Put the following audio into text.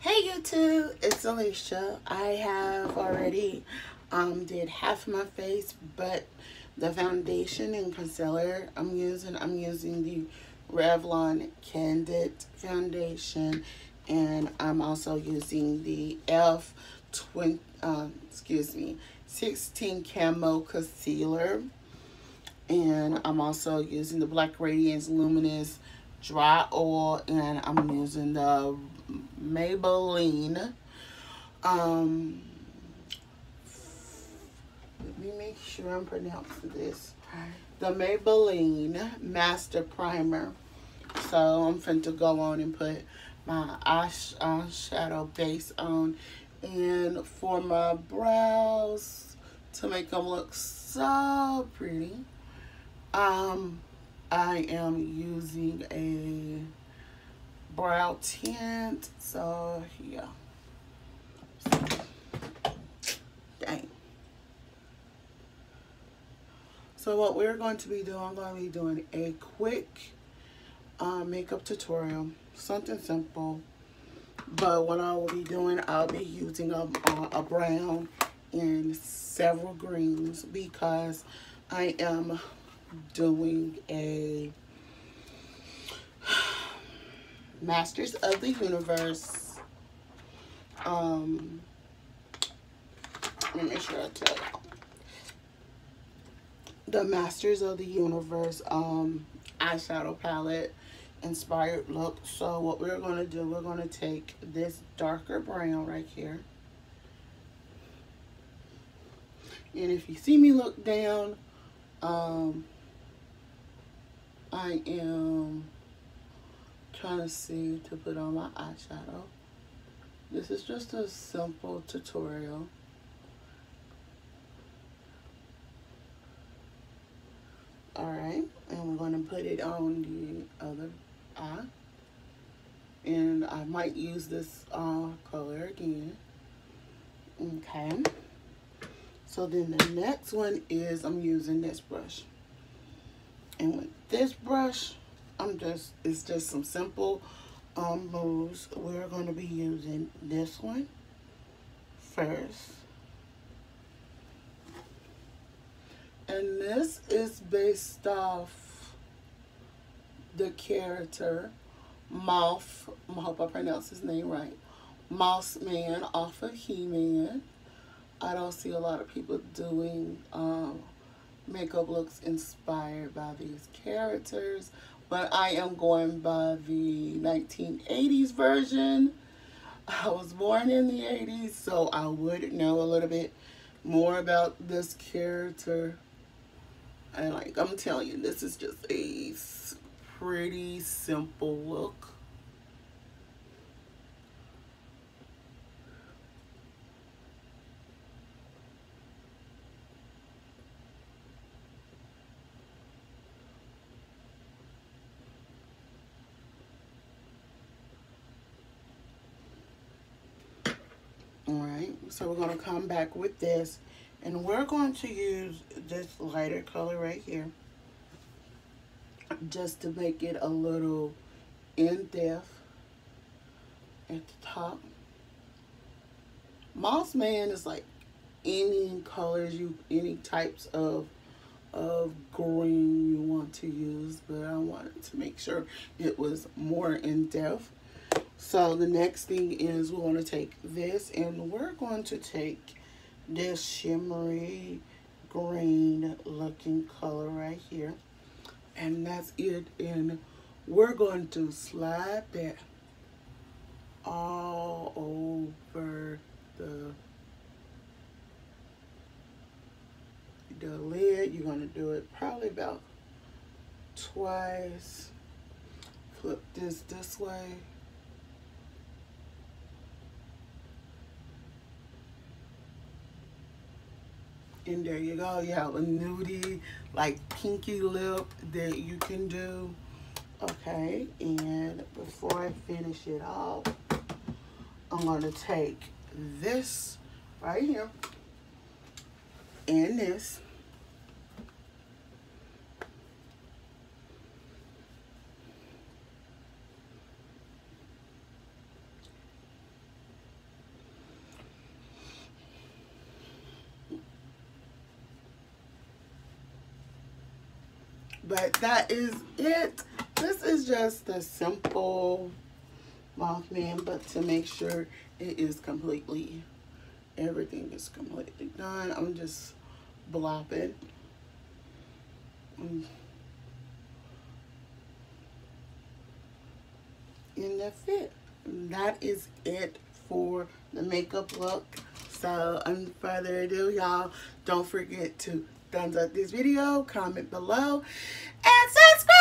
Hey YouTube, it's Alicia. I have already did half my face, but the foundation and concealer I'm using the Revlon Candid foundation, and I'm also using the F 20 16 camo concealer, and I'm also using the Black Radiance Luminous dry oil, and I'm using the Maybelline. Um, Let me make sure I'm pronouncing this. The Maybelline Master Primer. So I'm finna go on and put my eyeshadow base on, and for my brows to make them look so pretty, I am using a brow tint. So yeah, dang. So what we're going to be doing, I'm going to be doing a quick makeup tutorial, something simple. But what I will be doing, I'll be using a brown and several greens because I am doing a Masters of the Universe. Let me make sure I tell y'all. The Masters of the Universe eyeshadow palette inspired look. So what we're going to do, we're going to take this darker brown right here. And if you see me look down, I am trying to see to put on my eyeshadow. This is just a simple tutorial. Alright, and we're going to put it on the other eye. And I might use this color again. Okay. So then the next one is I'm using this brush. And with this brush, it's just some simple moves. We're going to be using this one first. And this is based off the character Moth, I hope I pronounced his name right, Mothman off of He-Man. I don't see a lot of people doing makeup looks inspired by these characters, but I am going by the 1980s version. I was born in the 80s, so I would know a little bit more about this character. And like I'm telling you, this is just a pretty simple look. Alright, so we're going to come back with this, and we're going to use this lighter color right here just to make it a little in-depth at the top. Mothman is like any colors any types of green you want to use, but I wanted to make sure it was more in-depth. So the next thing is we're going to take this, and we're going to take this shimmery green looking color right here, and that's it. And we're going to slide that all over the lid. You're going to do it probably about twice. Flip this way. And there you go. You have a nudie, like pinky lip that you can do. Okay, and before I finish it off, I'm going to take this right here and this. But that is it. This is just a simple Mothman, but to make sure it is completely, everything is completely done, I'm just blopping. And that's it. That is it for the makeup look. So, without further ado, y'all, don't forget to thumbs up this video, comment below, and subscribe.